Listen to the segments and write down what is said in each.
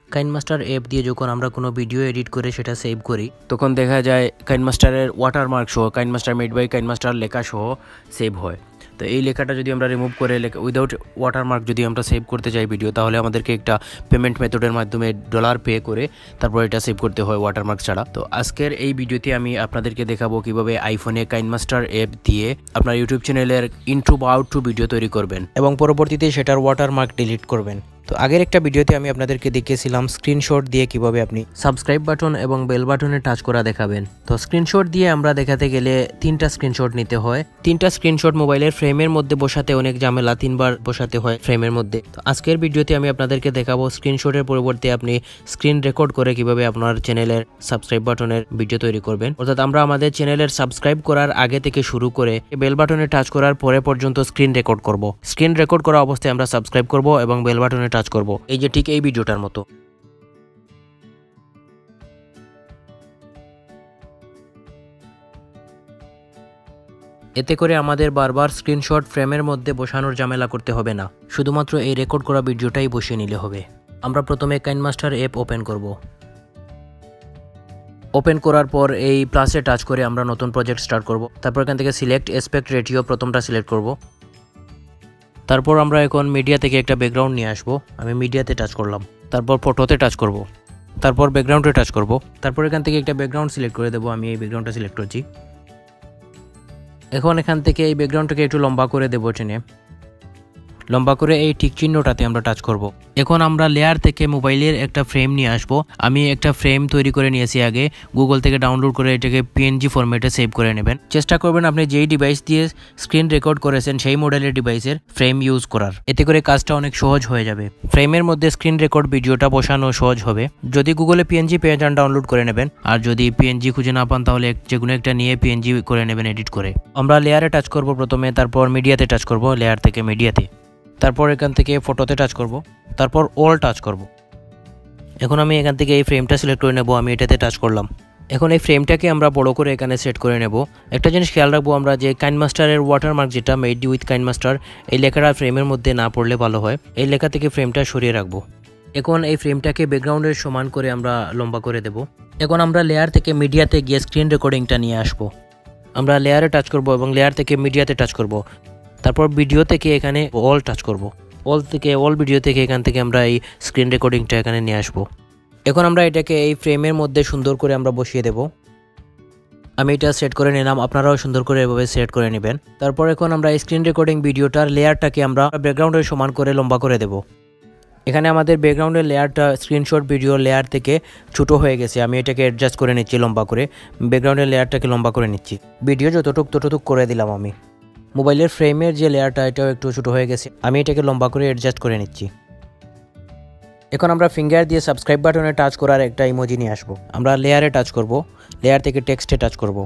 KineMaster app দিয়ে যখন আমরা কোনো ভিডিও এডিট করে সেটা সেভ করি তখন দেখা যায় কাইনমাস্টারের ওয়াটারমার্ক সহ কাইনমাস্টার মেড বাই কাইনমাস্টার লেখা সহ সেভ হয়। তো এই লেখাটা যদি আমরা রিমুভ করে উইদাউট ওয়াটারমার্ক যদি আমরা সেভ করতে চাই ভিডিও, তাহলে আমাদেরকে একটা পেমেন্ট মেথডের মাধ্যমে ডলার পে করে তারপর এটা সেভ করতে হয় ওয়াটারমার্ক ছাড়া। তো আজকের এই ভিডিওতে আমি আপনাদেরকে দেখাবো কিভাবে আইফোনে কাইনমাস্টার অ্যাপ দিয়ে আপনার ইউটিউব চ্যানেলের ইন্ট্রো বা আউট্রো ভিডিও তৈরি করবেন এবং পরবর্তীতে সেটার ওয়াটারমার্ক ডিলিট করবেন। তো আগের একটা ভিডিওতে আমি আপনাদেরকে দেখিয়েছিলাম স্ক্রিনশট দিয়ে কিভাবে আপনি সাবস্ক্রাইব বাটন এবং বেল বাটনে টাচ করা দেখাবেন। তো স্ক্রিনশট দিয়ে আমরা দেখাতে গেলে 3টা স্ক্রিনশট নিতে হয়। 3টা স্ক্রিনশট মোবাইলের ফ্রেমের মধ্যে বসাতে অনেক ঝামেলা, 3বার বসাতে হয় ফ্রেমের মধ্যে। তো আজকের ভিডিওতে আমি আপনাদেরকে দেখাবো স্ক্রিনশটের পরিবর্তে আপনি স্ক্রিন রেকর্ড করে কিভাবে আপনার চ্যানেলের সাবস্ক্রাইব বাটনের ভিডিও তৈরি করবেন। অর্থাৎ আমরা আমাদের চ্যানেলের সাবস্ক্রাইব করার আগে থেকে শুরু করে বেল বাটনে টাচ করার পরে পর্যন্ত স্ক্রিন রেকর্ড করব। স্ক্রিন রেকর্ড করা অবস্থায় আমরা সাবস্ক্রাইব করব এবং বেল বাটনে টাচ করব, এই যে ঠিক এই ভিডিওটার মতো। এতে করে আমাদের বারবার স্ক্রিনশট ফ্রেমের মধ্যে বসানোর ঝামেলা করতে হবে না, শুধুমাত্র এই রেকর্ড করা ভিডিওটাই বসিয়ে নিলে হবে। আমরা প্রথমে কাইনমাস্টার অ্যাপ ওপেন করব। ওপেন করার পর এই প্লাসে টাচ করে আমরা নতুন প্রজেক্ট স্টার্ট করব। তারপর এখান থেকে সিলেক্ট অ্যাসপেক্ট রেটিও প্রথমটা সিলেক্ট করব। তারপর আমরা এখন মিডিয়া থেকে একটা ব্যাকগ্রাউন্ড নিয়ে আসবো। আমি মিডিয়াতে টাচ করলাম, তারপর ফটোতে টাচ করব, তারপর ব্যাকগ্রাউন্ডে টাচ করব। তারপর এখান থেকে একটা ব্যাকগ্রাউন্ড সিলেক্ট করে দেবো। আমি এই ব্যাকগ্রাউন্ডটা সিলেক্ট করছি। এখন এখান থেকে এই ব্যাকগ্রাউন্ডটাকে একটু লম্বা করে দেবো, টেনে লম্বা করে এই টিক চিহ্নটাতে আমরা টাচ করব। এখন আমরা লেয়ার থেকে মোবাইলের একটা ফ্রেম নিয়ে আসব। আমি একটা ফ্রেম তৈরি করে নিয়েছি আগে, গুগল থেকে ডাউনলোড করে এটাকে পিএনজি ফরম্যাটে সেভ করে নেবেন। চেষ্টা করবেন আপনি যেই ডিভাইস দিয়ে স্ক্রিন রেকর্ড করেছেন সেই মডেলের ডিভাইসের ফ্রেম ইউজ করার, এতে করে কাজটা অনেক সহজ হয়ে যাবে। ফ্রেমের মধ্যে স্ক্রিন রেকর্ড ভিডিওটা বসানো সহজ হবে। যদি গুগলে পিএনজি পেয়ে যান ডাউনলোড করে নেবেন, আর যদি পিএনজি খুঁজে না পান তাহলে যেকোনো একটা নিয়ে পিএনজি করে নেবেন এডিট করে। আমরা লেয়ারে টাচ করব প্রথমে, তারপর মিডিয়াতে টাচ করব, লেয়ার থেকে মিডিয়াতে, তারপর এখান থেকে ফটোতে টাচ করব, তারপর অল টাচ করব। এখন আমি এখান থেকে এই ফ্রেমটা সিলেক্ট করে নেব। আমি এটাতে টাচ করলাম। এখন এই ফ্রেমটাকে আমরা বড় করে এখানে সেট করে নেব। একটা জিনিস খেয়াল রাখবো আমরা, যে কাইনমাস্টারের ওয়াটারমার্ক যেটা মেড উইথ কাইনমাস্টার, এই লেখাটা ফ্রেমের মধ্যে না পড়লে ভালো হয়। এই লেখা থেকে ফ্রেমটা সরিয়ে রাখবো। এখন এই ফ্রেমটাকে ব্যাকগ্রাউন্ডের সমান করে আমরা লম্বা করে দেব। এখন আমরা লেয়ার থেকে মিডিয়াতে গিয়ে স্ক্রিন রেকর্ডিংটা নিয়ে আসব। আমরা লেয়ারে টাচ করব এবং লেয়ার থেকে মিডিয়াতে টাচ করব, তারপর ভিডিও থেকে এখানে অল টাচ করব। অল ভিডিও থেকে এখান থেকে আমরা এই স্ক্রিন রেকর্ডিংটা এখানে নিয়ে আসব। এখন আমরা এটাকে এই ফ্রেমের মধ্যে সুন্দর করে আমরা বসিয়ে দেব। আমি এটা সেট করে নিলাম, আপনারাও সুন্দর করে এভাবে সেট করে নেবেন। তারপর এখন আমরা এই স্ক্রিন রেকর্ডিং ভিডিওটার লেয়ারটাকে আমরা ব্যাকগ্রাউন্ডের সমান করে লম্বা করে দেব। এখানে আমাদের ব্যাকগ্রাউন্ডের লেয়ারটা স্ক্রিনশট ভিডিও লেয়ার থেকে ছোট হয়ে গেছে। আমি এটাকে অ্যাডজাস্ট করে নিচ্ছি, লম্বা করে ব্যাকগ্রাউন্ডের লেয়ারটাকে লম্বা করে নিচ্ছি। ভিডিও ততটুক করে দিলাম আমি। মোবাইলের ফ্রেমের যে লেয়ারটা এটাও একটু ছোটো হয়ে গেছে, আমি এটাকে লম্বা করে অ্যাডজাস্ট করে নিচ্ছি। এখন আমরা ফিঙ্গার দিয়ে সাবস্ক্রাইব বাটনে টাচ করার একটা ইমোজি নিয়ে আসবো। আমরা লেয়ারে টাচ করব, লেয়ার থেকে টেক্সটে টাচ করব।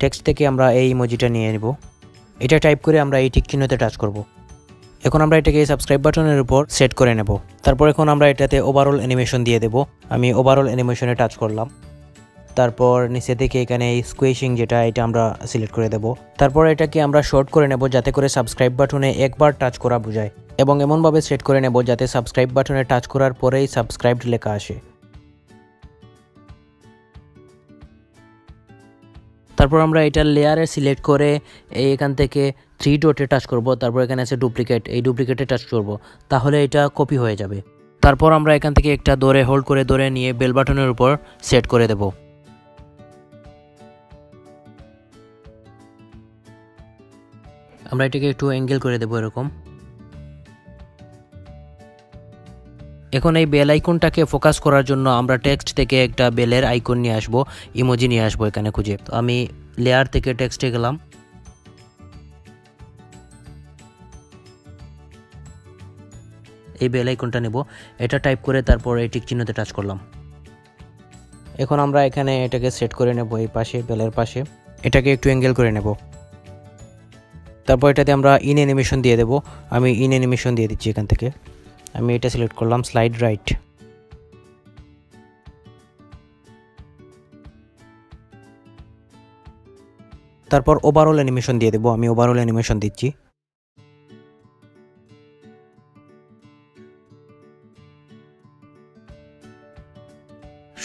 টেক্সট থেকে আমরা এই ইমোজিটা নিয়ে নেব। এটা টাইপ করে আমরা এই টিক চিহ্নতে টাচ করব। এখন আমরা এটাকে সাবস্ক্রাইব বাটনের উপর সেট করে নেব। তারপর এখন আমরা এটাতে ওভারঅল অ্যানিমেশন দিয়ে দেব। আমি ওভারঅল অ্যানিমেশনে টাচ করলাম। তারপর নিচে থেকে এখানে এই স্কুইশিং যেটা, এটা আমরা সিলেক্ট করে দেব। তারপর এটাকে আমরা শর্ট করে নেব যাতে করে সাবস্ক্রাইব বাটনে একবার টাচ করা বোঝায়, এবং এমনভাবে সেট করে নেব যাতে সাবস্ক্রাইব বাটনে টাচ করার পরেই সাবস্ক্রাইবড লেখা আসে। তারপর আমরা এটা লেয়ারে সিলেক্ট করে এখান থেকে 3 ডটে টাচ করব। তারপর এখানে আছে ডুপ্লিকেট, এই ডুপ্লিকেটে টাচ করব, তাহলে এটা কপি হয়ে যাবে। তারপর আমরা এখান থেকে একটা হোল্ড করে ধরে নিয়ে বেল বাটনের উপর সেট করে দেব। আমরা এটাকে একটু অ্যাঙ্গেল করে দেবো এরকম। এখন এই বেল আইকনটাকে ফোকাস করার জন্য আমরা টেক্সট থেকে একটা বেলের আইকন নিয়ে আসবো, ইমোজি নিয়ে আসবো এখানে খুঁজে। তো আমি লেয়ার থেকে টেক্সটে গেলাম, এই বেল আইকনটা নেব, এটা টাইপ করে তারপর এই টিক চিহ্নতে টাচ করলাম। এখন আমরা এখানে এটাকে সেট করে নেব এই পাশে, বেলের পাশে, এটাকে একটু অ্যাঙ্গেল করে নেব। তারপর এটাতে আমরা ইন অ্যানিমেশন দিয়ে দেব। আমি ইন অ্যানিমেশন দিয়ে দিচ্ছি এখান থেকে। আমি এটা সিলেক্ট করলাম, স্লাইড রাইট। তারপর ওভারঅল অ্যানিমেশন দিয়ে দেব। আমি ওভারঅল অ্যানিমেশন দিচ্ছি।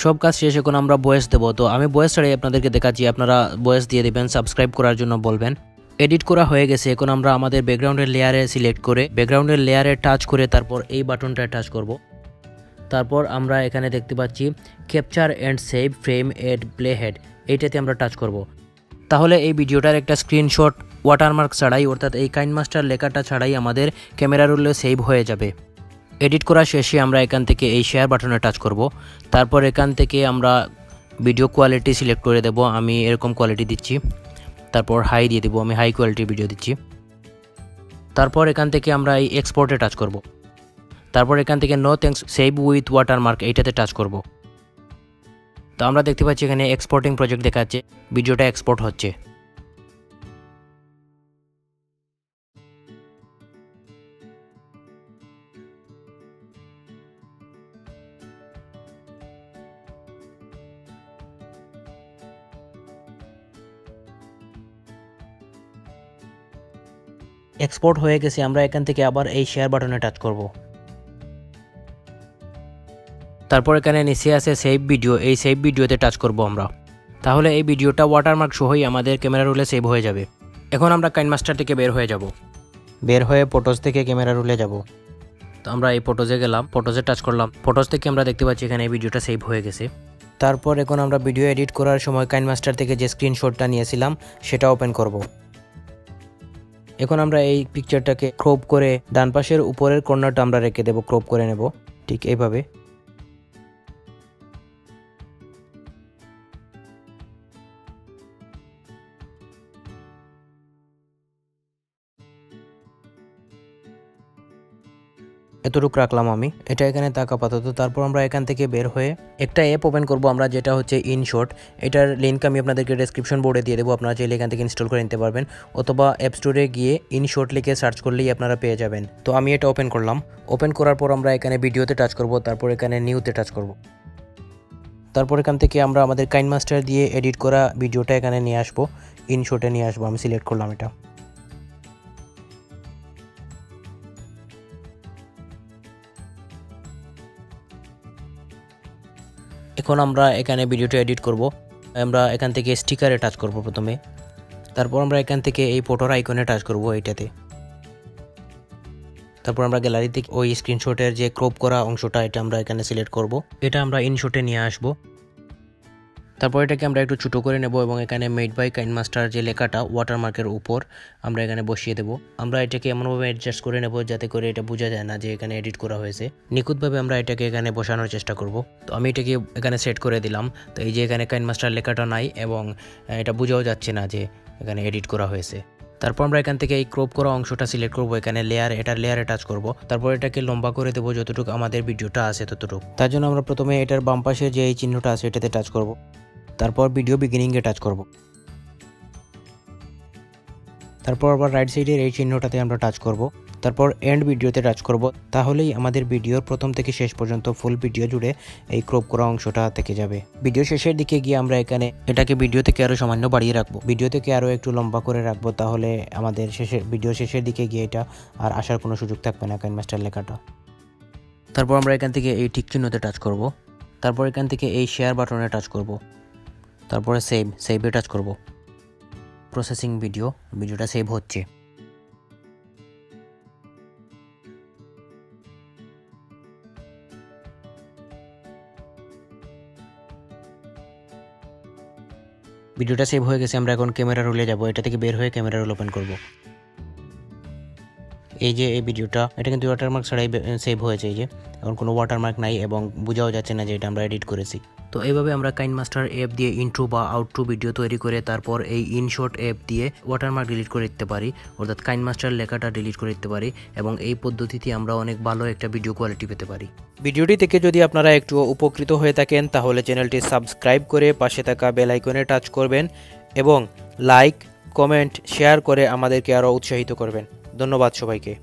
সব কাজ শেষ, এখন আমরা ভয়েস দেবো। তো আমি ভয়েস ছাড়াই আপনাদেরকে দেখাচ্ছি, আপনারা ভয়েস দিয়ে দেবেন, সাবস্ক্রাইব করার জন্য বলবেন। এডিট করা হয়ে গেছে, এখন আমরা আমাদের ব্যাকগ্রাউন্ডের লেয়ারে সিলেক্ট করে ব্যাকগ্রাউন্ডের লেয়ারে টাচ করে তারপর এই বাটনটায় টাচ করব। তারপর আমরা এখানে দেখতে পাচ্ছি capture and save frame at playhead, এইটাতে আমরা টাচ করব। তাহলে এই ভিডিওটার একটা স্ক্রিনশট ওয়াটারমার্ক ছাড়াই, অর্থাৎ এই কাইনমাস্টার লেখাটা ছাড়াই আমাদের ক্যামেরা রোলে সেভ হয়ে যাবে। এডিট করা শেষে আমরা এখান থেকে এই শেয়ার বাটনে টাচ করব। তারপর এখান থেকে আমরা ভিডিও কোয়ালিটি সিলেক্ট করে দেব, আমি এরকম কোয়ালিটি দিচ্ছি। তারপর হাই দিয়ে দেবো, আমি হাই কোয়ালিটির ভিডিও দিচ্ছি। তারপর এখান থেকে আমরা এই এক্সপোর্টে টাচ করব। তারপর এখান থেকে no thanks save with watermark এইটাতে টাচ করব। তো আমরা দেখতে পাচ্ছি এখানে এক্সপোর্টিং প্রজেক্ট দেখাচ্ছে, ভিডিওটা এক্সপোর্ট হচ্ছে। এক্সপোর্ট হয়ে গেছে, আমরা এখান থেকে আবার এই শেয়ার বাটনে টাচ করব। তারপর এখানে নিচে আছে সেভ ভিডিও, এই সেভ ভিডিওতে টাচ করব আমরা। তাহলে এই ভিডিওটা ওয়াটারমার্ক সহই আমাদের ক্যামেরা রোলে সেভ হয়ে যাবে। এখন আমরা কাইনমাস্টার থেকে বের হয়ে যাব, বের হয়ে ফটোজ থেকে ক্যামেরা রোলে যাব। তো আমরা এই ফটোজে গেলাম, ফটোজে টাচ করলাম, ফটোজ থেকে আমরা দেখতে পাচ্ছি এখানে এই ভিডিওটা সেভ হয়ে গেছে। তারপর এখন আমরা ভিডিও এডিট করার সময় কাইনমাস্টার থেকে যে স্ক্রিনশটটা নিয়েছিলাম সেটা ওপেন করব। এখন আমরা এই পিকচারটাকে ক্রপ করে ডান পাশের উপরের কর্নারটা আমরা রেখে দেব, ক্রপ করে নেব ঠিক এইভাবে। এতটুকু রাখলাম আমি, এটা এখানে তাক আপাতত। তারপর আমরা এখান থেকে বের হয়ে একটা অ্যাপ ওপেন করব আমরা, যেটা হচ্ছে ইনশট। এটার লিঙ্ক আমি আপনাদেরকে ডেসক্রিপশন বোর্ডে দিয়ে দেবো, আপনারা চাইলে এখান থেকে ইনস্টল করে নিতে পারবেন, অথবা অ্যাপ স্টোরে গিয়ে ইনশট লিখে সার্চ করলেই আপনারা পেয়ে যাবেন। তো আমি এটা ওপেন করলাম, ওপেন করার পর আমরা এখানে ভিডিওতে টাচ করব, তারপর এখানে নিউতে টাচ করব। তারপর এখান থেকে আমরা আমাদের কাইনমাস্টার দিয়ে এডিট করা ভিডিওটা এখানে নিয়ে আসবো, ইনশটে নিয়ে আসবো। আমি সিলেক্ট করলাম এটা। এখন আমরা এখানে ভিডিওটা এডিট করব। আমরা এখান থেকে স্টিকারে টাচ করব প্রথমে, তারপর আমরা এখান থেকে এই ফটোর আইকনে টাচ করব এইটাতে। তারপর আমরা গ্যালারি থেকে ওই স্ক্রিনশটের যে ক্রপ করা অংশটা এটা আমরা এখানে সিলেক্ট করব, এটা আমরা ইনশটে নিয়ে আসব। তারপর এটাকে আমরা একটু ছোটো করে নেব এবং এখানে মেড বাই কাইনমাস্টার যে লেখাটা ওয়াটারমার্কের উপর আমরা এখানে বসিয়ে দেব। আমরা এটাকে এমনভাবে অ্যাডজাস্ট করে নেব যাতে করে এটা বোঝা যায় না যে এখানে এডিট করা হয়েছে। নিখুঁতভাবে আমরা এটাকে এখানে বসানোর চেষ্টা করব। তো আমি এটাকে এখানে সেট করে দিলাম। তো এই যে এখানে কাইনমাস্টার লেখাটা নাই এবং এটা বোঝাও যাচ্ছে না যে এখানে এডিট করা হয়েছে। তারপর আমরা এখান থেকে এই ক্রপ করা অংশটা সিলেক্ট করব, এখানে লেয়ার, এটার লেয়ারে টাচ করব। তারপর এটাকে লম্বা করে দেবো যতটুকু আমাদের ভিডিওটা আছে ততটুকু। তার জন্য আমরা প্রথমে এটার বাম পাশে যে এই চিহ্নটা আছে এটাতে টাচ করব, তারপর ভিডিও বিগিনিংয়ে টাচ করব। তারপর আবার রাইট সাইডের এই চিহ্নটাতে আমরা টাচ করব, তারপর এন্ড ভিডিওতে টাচ করব। তাহলেই আমাদের ভিডিওর প্রথম থেকে শেষ পর্যন্ত ফুল ভিডিও জুড়ে এই ক্রপ করা অংশটা থেকে যাবে। ভিডিও শেষের দিকে গিয়ে আমরা এখানে এটাকে ভিডিও থেকে আরো সামান্য বাড়িয়ে রাখবো, ভিডিও থেকে আরো একটু লম্বা করে রাখবো। তাহলে আমাদের ভিডিও শেষের দিকে গিয়ে এটা আর আসার কোনো সুযোগ থাকবে না কাইনমাস্টার লেখাটা। তারপর আমরা এখান থেকে এই টিক চিহ্নতে টাচ করব, তারপর এখান থেকে এই শেয়ার বাটনে টাচ করব, তারপরে সেভে টাচ করব। প্রসেসিং ভিডিওটা সেভ হচ্ছে। ভিডিওটা সেভ হয়ে গেছে, আমরা এখন ক্যামেরা রোলে যাব। এটা থেকে বের হয়ে ক্যামেরা রোল ওপেন করব। এই যে এই ভিডিওটা, এটা কিন্তু ওয়াটারমার্ক ছাড়াই সেভ হয়েছে। এই যে এখন কোনো ওয়াটারমার্ক নাই এবং বোঝাও যাচ্ছে না যে এটা আমরা এডিট করেছি। তো এইভাবে আমরা কাইনমাস্টার অ্যাপ দিয়ে ইন্ট্রো বা আউটট্রো ভিডিও তৈরি করে তারপর এই ইনশট অ্যাপ দিয়ে ওয়াটারমার্ক ডিলিট করে দিতে পারি, অর্থাৎ কাইনমাস্টার লেখাটা ডিলিট করে দিতে পারি এবং এই পদ্ধতিতে আমরা অনেক ভালো একটা ভিডিও কোয়ালিটি পেতে পারি। ভিডিওটি থেকে যদি আপনারা একটু উপকৃত হয়ে থাকেন তাহলে চ্যানেলটি সাবস্ক্রাইব করে পাশে থাকা বেল আইকনে টাচ করবেন এবং লাইক, কমেন্ট, শেয়ার করে আমাদেরকে আরও উৎসাহিত করবেন। ধন্যবাদ সবাইকে।